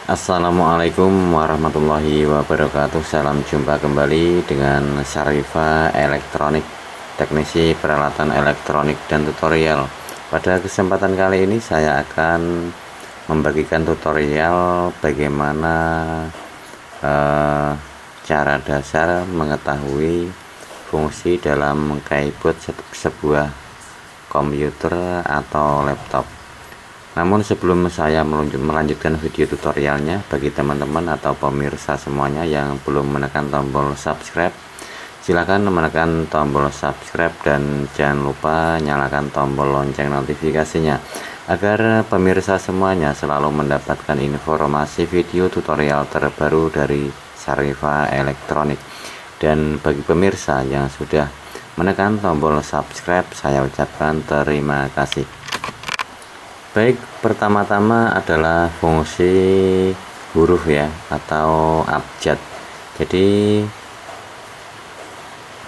Assalamualaikum warahmatullahi wabarakatuh. Salam jumpa kembali dengan Syarifa Elektronik, teknisi peralatan elektronik dan tutorial. Pada kesempatan kali ini saya akan membagikan tutorial bagaimana cara dasar mengetahui fungsi dalam keyboard sebuah komputer atau laptop. Namun sebelum saya melanjutkan video tutorialnya, bagi teman-teman atau pemirsa semuanya yang belum menekan tombol subscribe, silakan menekan tombol subscribe dan jangan lupa nyalakan tombol lonceng notifikasinya agar pemirsa semuanya selalu mendapatkan informasi video tutorial terbaru dari Syarifa Elektronik. Dan bagi pemirsa yang sudah menekan tombol subscribe, saya ucapkan terima kasih. Baik, pertama-tama adalah fungsi huruf ya, atau abjad. Jadi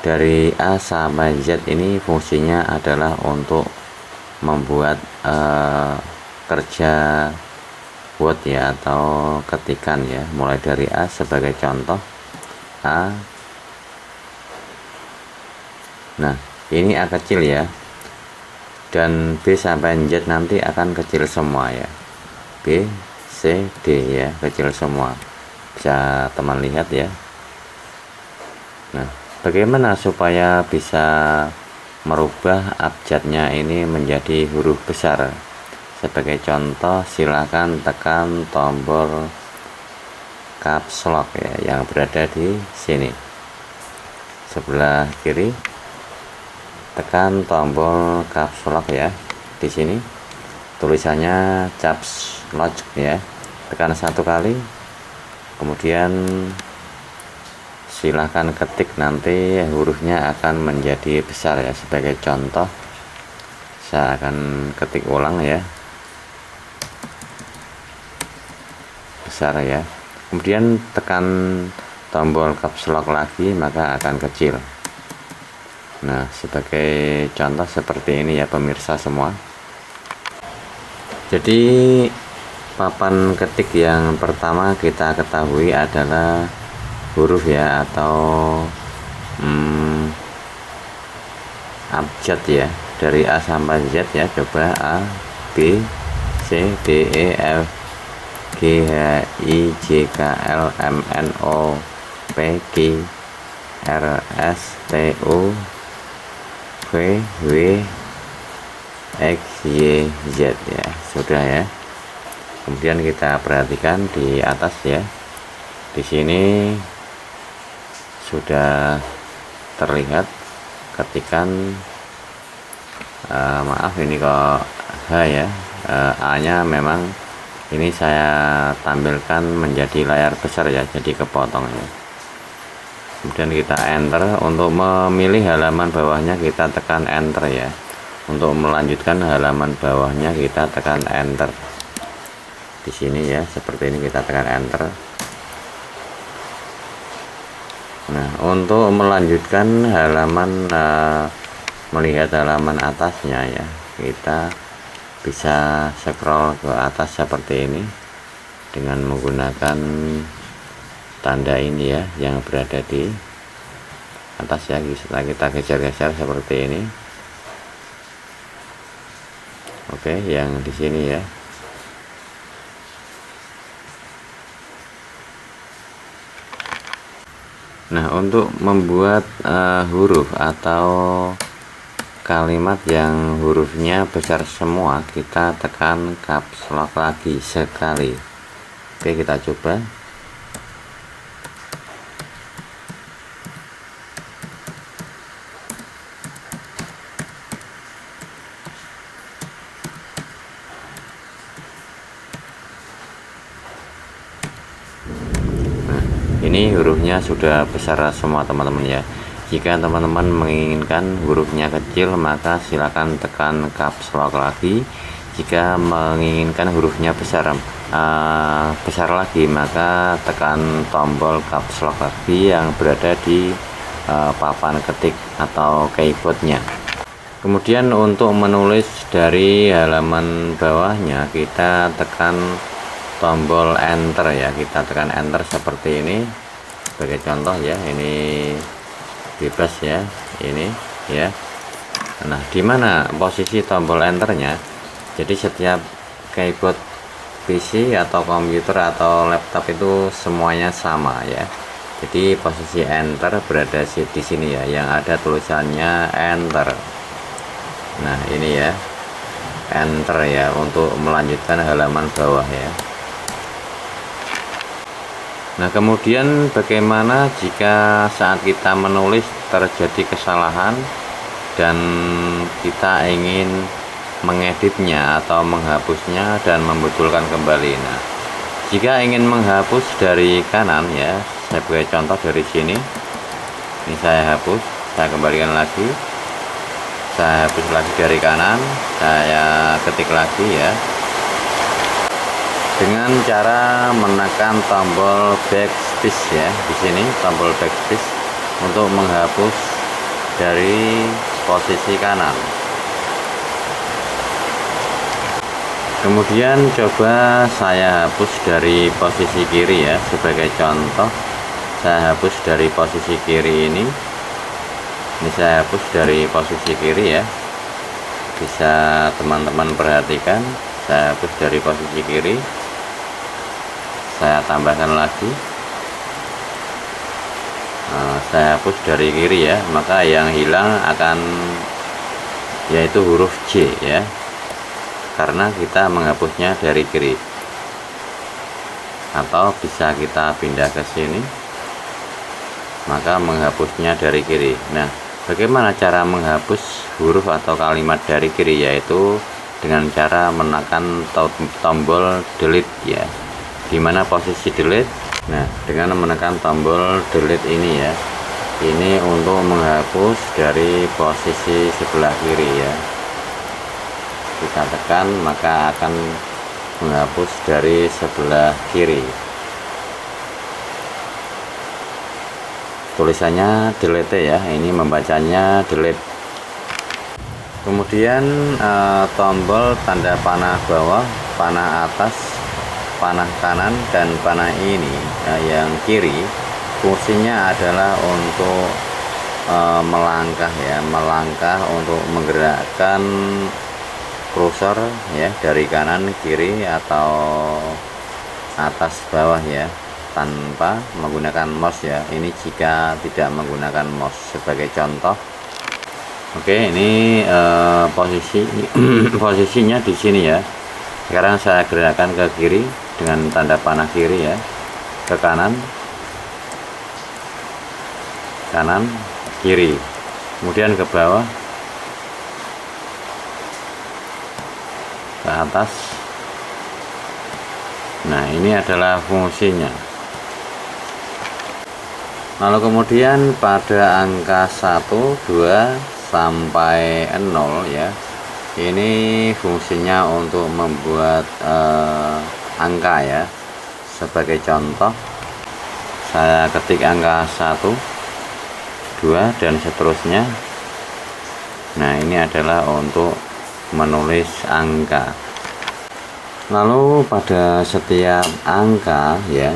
dari A sampai Z ini fungsinya adalah untuk membuat kerja word ya, atau ketikan ya. Mulai dari A sebagai contoh A. Nah, ini A kecil ya, dan B sampai Z nanti akan kecil semua ya. B, C, D ya, kecil semua. Bisa teman lihat ya. Nah, bagaimana supaya bisa merubah abjadnya ini menjadi huruf besar? Sebagai contoh, silakan tekan tombol caps lock ya, yang berada di sini sebelah kiri. Tekan tombol caps lock ya, di sini tulisannya caps lock ya, tekan satu kali, kemudian silahkan ketik, nanti hurufnya akan menjadi besar ya. Sebagai contoh saya akan ketik ulang ya, besar ya, kemudian tekan tombol caps lock lagi, maka akan kecil. Nah, sebagai contoh seperti ini ya pemirsa semua. Jadi papan ketik yang pertama kita ketahui adalah huruf ya, atau abjad ya, dari A sampai Z ya. Coba A, B, C, D, E, F, G, H, I, J, K, L, M, N, O, P, Q, R, S, T, U, V, W, X, Y, Z ya. Sudah ya. Kemudian kita perhatikan di atas ya, di sini sudah terlihat ketikan maaf ini kok H ya, A nya memang ini saya tampilkan menjadi layar besar ya, jadi kepotong ya. Kemudian kita enter. Untuk memilih halaman bawahnya kita tekan enter ya. Untuk melanjutkan halaman bawahnya kita tekan enter. Di sini ya, seperti ini kita tekan enter. Nah, untuk melanjutkan halaman melihat halaman atasnya ya, kita bisa scroll ke atas seperti ini dengan menggunakan tanda ini ya, yang berada di atas ya. Setelah kita geser-geser seperti ini. Oke, yang di sini ya. Nah, untuk membuat huruf atau kalimat yang hurufnya besar semua, kita tekan caps lock lagi sekali. Oke, kita coba. Ini hurufnya sudah besar semua teman-teman ya. Jika teman-teman menginginkan hurufnya kecil, maka silakan tekan caps lock lagi. Jika menginginkan hurufnya besar lagi, maka tekan tombol caps lock lagi yang berada di papan ketik atau keyboardnya. Kemudian untuk menulis dari halaman bawahnya, kita tekan tombol enter ya, kita tekan enter seperti ini sebagai contoh ya. Ini bebas ya, ini ya. Nah, di mana posisi tombol enternya? Jadi setiap keyboard PC atau komputer atau laptop itu semuanya sama ya. Jadi posisi enter berada di sini ya, yang ada tulisannya enter. Nah, ini ya, enter ya, untuk melanjutkan halaman bawah ya. Nah, kemudian bagaimana jika saat kita menulis terjadi kesalahan dan kita ingin mengeditnya atau menghapusnya dan membetulkan kembali? Nah, jika ingin menghapus dari kanan ya, saya beri contoh dari sini. Ini saya hapus, saya kembalikan lagi, saya hapus lagi dari kanan, saya ketik lagi ya, dengan cara menekan tombol backspace ya. Di sini tombol backspace untuk menghapus dari posisi kanan. Kemudian coba saya hapus dari posisi kiri ya. Sebagai contoh, saya hapus dari posisi kiri ini. Ini saya hapus dari posisi kiri ya. Bisa teman-teman perhatikan, saya hapus dari posisi kiri. Saya tambahkan lagi. Nah, saya hapus dari kiri ya, maka yang hilang akan yaitu huruf J ya, karena kita menghapusnya dari kiri. Atau bisa kita pindah ke sini, maka menghapusnya dari kiri. Nah, bagaimana cara menghapus huruf atau kalimat dari kiri? Yaitu dengan cara menekan tombol delete ya. Di mana posisi delete? Nah, dengan menekan tombol delete ini ya, ini untuk menghapus dari posisi sebelah kiri ya. Kita tekan, maka akan menghapus dari sebelah kiri. Tulisannya delete ya, ini membacanya delete. Kemudian tombol tanda panah bawah, panah atas, panah kanan, dan panah ini yang kiri, fungsinya adalah untuk melangkah ya, melangkah untuk menggerakkan kursor ya, dari kanan kiri atau atas bawah ya, tanpa menggunakan mouse ya. Ini jika tidak menggunakan mouse sebagai contoh. Oke, ini posisinya di sini ya. Sekarang saya gerakkan ke kiri dengan tanda panah kiri ya, ke kanan, kanan, kiri, kemudian ke bawah, ke atas. Nah, ini adalah fungsinya. Lalu kemudian pada angka 1, 2 sampai 0 ya, ini fungsinya untuk membuat angka ya. Sebagai contoh, saya ketik angka 1, 2 dan seterusnya. Nah, ini adalah untuk menulis angka. Lalu pada setiap angka ya,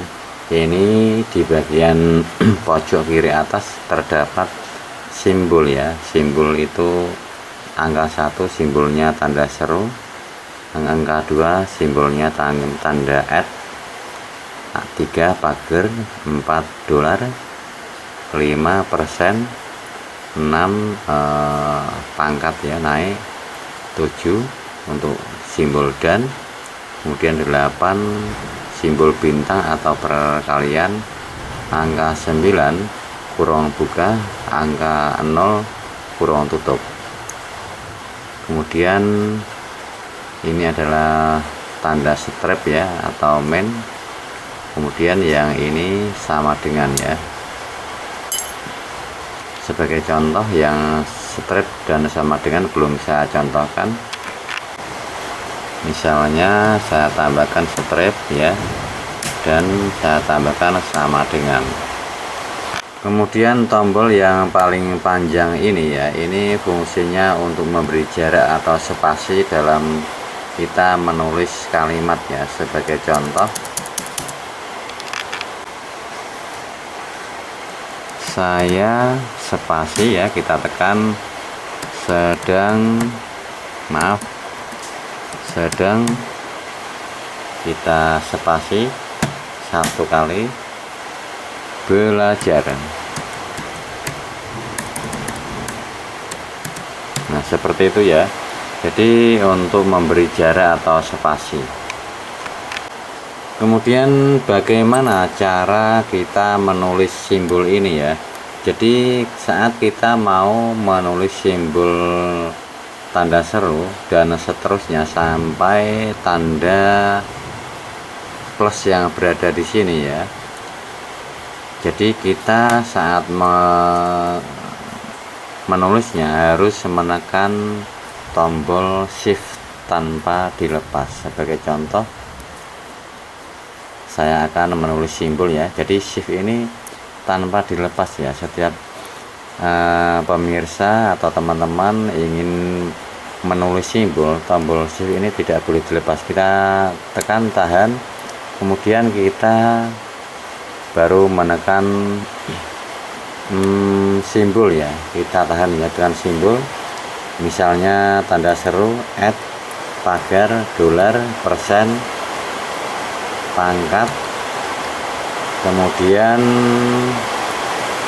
ini di bagian pojok kiri atas terdapat simbol ya. Simbol itu angka 1 simbolnya tanda seru, angka 2 simbolnya tanda @ 3 pagar, 4 dolar, 5%, 6 pangkat ya, naik, 7 untuk simbol dan, kemudian 8 simbol bintang atau perkalian, angka 9 kurung buka, angka 0 kurung tutup. Kemudian ini adalah tanda strap ya atau main. Kemudian yang ini sama dengan ya. Sebagai contoh, yang strap dan sama dengan belum saya contohkan. Misalnya saya tambahkan strap ya, dan saya tambahkan sama dengan. Kemudian tombol yang paling panjang ini ya, ini fungsinya untuk memberi jarak atau spasi dalam kita menulis kalimat ya. Sebagai contoh, saya spasi ya, kita tekan sedang kita spasi 1 kali belajar. Nah, seperti itu ya. Jadi untuk memberi jarak atau spasi. Kemudian bagaimana cara kita menulis simbol ini ya. Jadi saat kita mau menulis simbol tanda seru dan seterusnya sampai tanda plus yang berada di sini ya. Jadi kita saat menulisnya harus menekan tombol shift tanpa dilepas. Sebagai contoh, saya akan menulis simbol ya. Jadi shift ini tanpa dilepas ya. Setiap pemirsa atau teman-teman ingin menulis simbol, tombol shift ini tidak boleh dilepas. Kita tekan, tahan, kemudian kita baru menekan simbol ya. Kita tahan ya dengan simbol, misalnya tanda seru, @ pagar, dolar, persen, pangkat, kemudian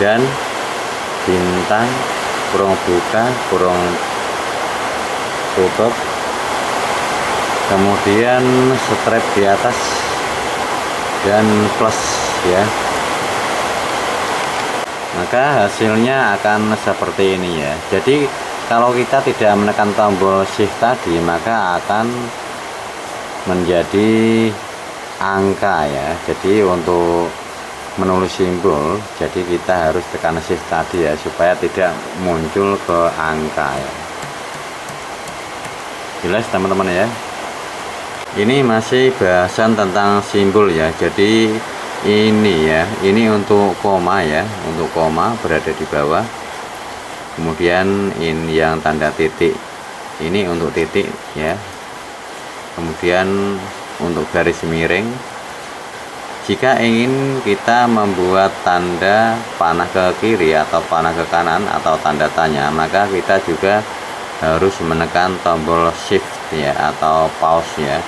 dan, bintang, kurung buka, kurung tutup, kemudian strip di atas dan plus ya. Maka hasilnya akan seperti ini ya. Jadi kalau kita tidak menekan tombol shift tadi, maka akan menjadi angka ya. Jadi untuk menulis simbol, jadi kita harus tekan shift tadi ya, supaya tidak muncul ke angka ya. Jelas teman-teman ya. Ini masih bahasan tentang simbol ya. Jadi ini ya, ini untuk koma ya, untuk koma berada di bawah. Kemudian ini yang tanda titik, ini untuk titik ya. Kemudian untuk garis miring, jika ingin kita membuat tanda panah ke kiri atau panah ke kanan atau tanda tanya, maka kita juga harus menekan tombol shift ya, atau pause ya.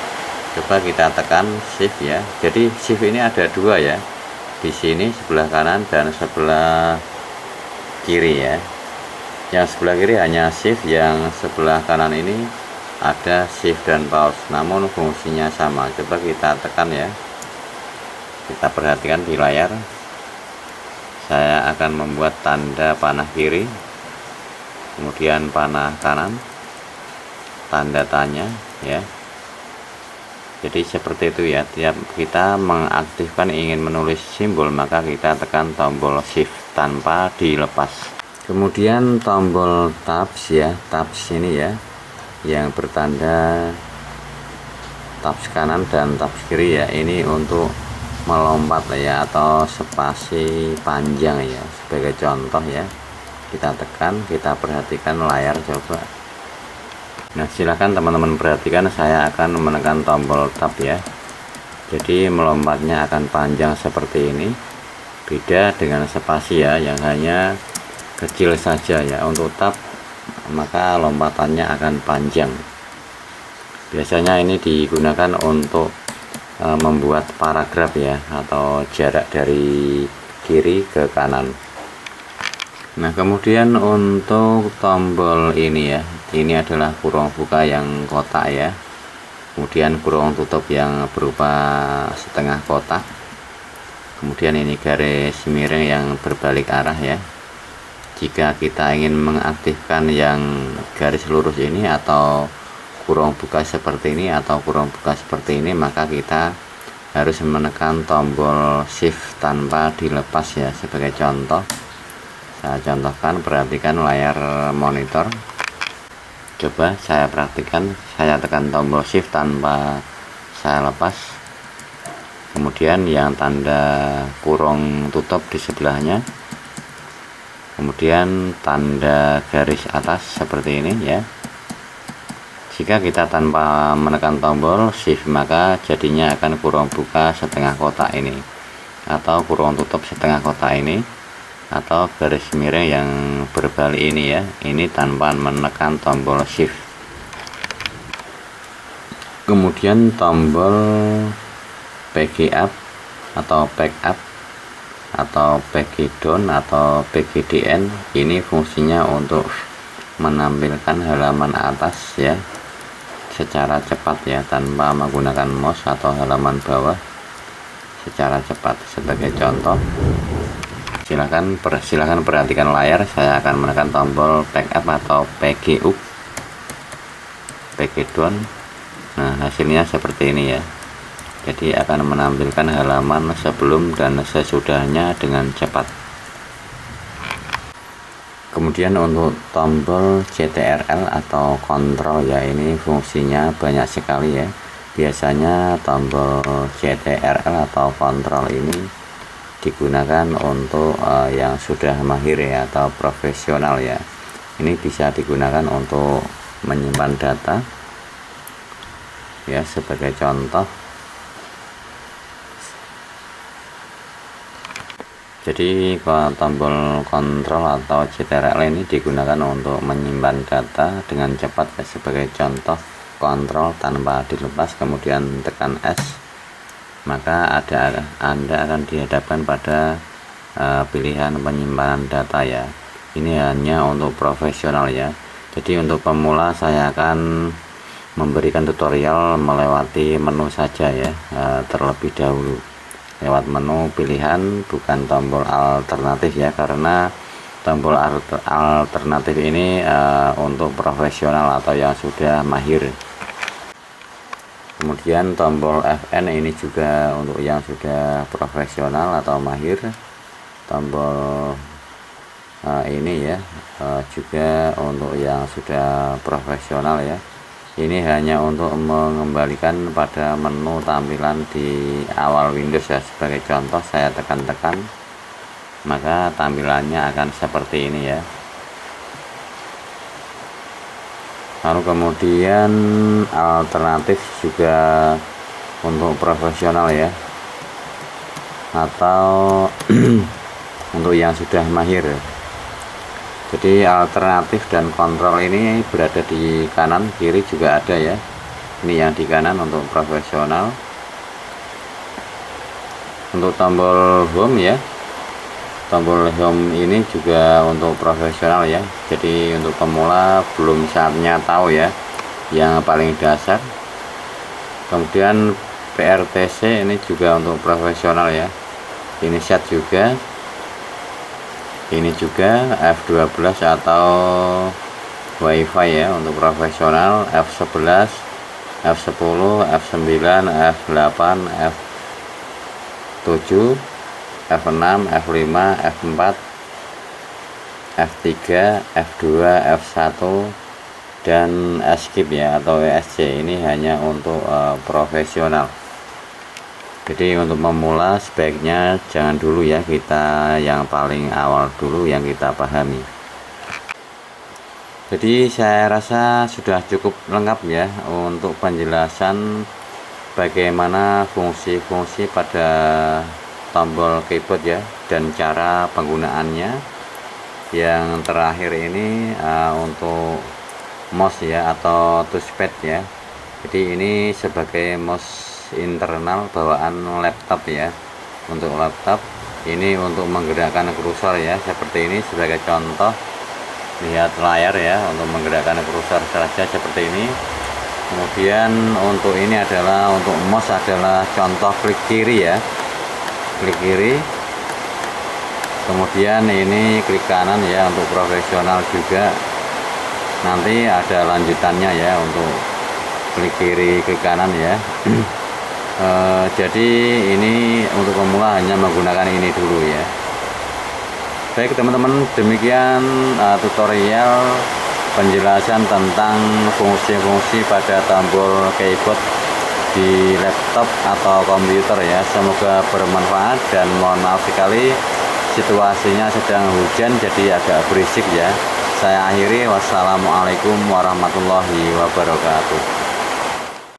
Coba kita tekan shift ya. Jadi shift ini ada 2 ya, di sini sebelah kanan dan sebelah kiri ya. Yang sebelah kiri hanya shift, yang sebelah kanan ini ada shift dan pause, namun fungsinya sama. Coba kita tekan ya. Kita perhatikan di layar, saya akan membuat tanda panah kiri, kemudian panah kanan, tanda tanya ya. Jadi seperti itu ya. Tiap kita mengaktifkan ingin menulis simbol, maka kita tekan tombol shift tanpa dilepas. Kemudian tombol tabs ya, tabs ini ya, yang bertanda tabs kanan dan tabs kiri ya. Ini untuk melompat ya, atau spasi panjang ya. Sebagai contoh ya, kita tekan, kita perhatikan layar coba. Nah, silakan teman-teman perhatikan, saya akan menekan tombol tab ya. Jadi melompatnya akan panjang seperti ini, beda dengan spasi ya, yang hanya kecil saja ya. Untuk tab maka lompatannya akan panjang. Biasanya ini digunakan untuk membuat paragraf ya, atau jarak dari kiri ke kanan. Nah, kemudian untuk tombol ini ya, ini adalah kurung buka yang kotak ya, kemudian kurung tutup yang berupa setengah kotak, kemudian ini garis miring yang berbalik arah ya. Jika kita ingin mengaktifkan yang garis lurus ini, atau kurung buka seperti ini, atau kurung buka seperti ini, maka kita harus menekan tombol shift tanpa dilepas ya. Sebagai contoh, saya contohkan, perhatikan layar monitor. Coba saya praktikkan, saya tekan tombol shift tanpa saya lepas, kemudian yang tanda kurung tutup di sebelahnya, kemudian tanda garis atas seperti ini ya. Jika kita tanpa menekan tombol shift, maka jadinya akan kurung buka setengah kotak ini, atau kurung tutup setengah kotak ini, atau garis miring yang berbalik ini ya. Ini tanpa menekan tombol shift. Kemudian tombol PG up atau back up atau PG down atau PGDN, ini fungsinya untuk menampilkan halaman atas ya secara cepat ya, tanpa menggunakan mouse, atau halaman bawah secara cepat. Sebagai contoh, silahkan perhatikan layar. Saya akan menekan tombol back up atau PG up, PG down. Nah, hasilnya seperti ini ya. Jadi akan menampilkan halaman sebelum dan sesudahnya dengan cepat. Kemudian untuk tombol CTRL atau kontrol ya, ini fungsinya banyak sekali ya. Biasanya tombol CTRL atau kontrol ini digunakan untuk yang sudah mahir ya, atau profesional ya. Ini bisa digunakan untuk menyimpan data ya. Sebagai contoh, jadi tombol kontrol atau CTRL ini digunakan untuk menyimpan data dengan cepat ya. Sebagai contoh, kontrol tanpa dilepas kemudian tekan S, maka Anda akan dihadapkan pada pilihan penyimpanan data ya. Ini hanya untuk profesional ya. Jadi untuk pemula saya akan memberikan tutorial melewati menu saja ya, terlebih dahulu. Lewat menu pilihan, bukan tombol alternatif ya, karena tombol alternatif ini untuk profesional atau yang sudah mahir. Kemudian tombol FN ini juga untuk yang sudah profesional atau mahir. Tombol ini ya juga untuk yang sudah profesional ya. Ini hanya untuk mengembalikan pada menu tampilan di awal Windows ya. Sebagai contoh, saya tekan-tekan, maka tampilannya akan seperti ini ya. Lalu kemudian alternatif juga untuk profesional ya, atau untuk yang sudah mahir. Jadi alternatif dan kontrol ini berada di kanan, kiri juga ada ya. Ini yang di kanan untuk profesional. Untuk tombol home ya, tombol home ini juga untuk profesional ya. Jadi untuk pemula belum saatnya tahu ya yang paling dasar. Kemudian PRTC ini juga untuk profesional ya. Ini set juga. Ini juga F12 atau WiFi ya untuk profesional. F11, F10, F9, F8, F7, F6, F5, F4, F3, F2, F1, dan Escape ya atau ESC. Ini hanya untuk profesional. Jadi untuk memula sebaiknya jangan dulu ya, kita yang paling awal dulu yang kita pahami. Jadi saya rasa sudah cukup lengkap ya untuk penjelasan bagaimana fungsi-fungsi pada tombol keyboard ya, dan cara penggunaannya. Yang terakhir ini untuk mouse ya atau touchpad ya. Jadi ini sebagai mouse internal bawaan laptop ya. Untuk laptop ini untuk menggerakkan kursor ya, seperti ini. Sebagai contoh, lihat layar ya, untuk menggerakkan kursor saja seperti ini. Kemudian untuk ini adalah untuk mouse adalah contoh klik kiri ya, klik kiri. Kemudian ini klik kanan ya untuk profesional juga. Nanti ada lanjutannya ya untuk klik kiri, klik kanan ya. Jadi ini untuk pemula hanya menggunakan ini dulu ya. Baik teman-teman, demikian tutorial penjelasan tentang fungsi-fungsi pada tombol keyboard di laptop atau komputer ya. Semoga bermanfaat, dan mohon maaf sekali situasinya sedang hujan jadi agak berisik ya. Saya akhiri, wassalamualaikum warahmatullahi wabarakatuh.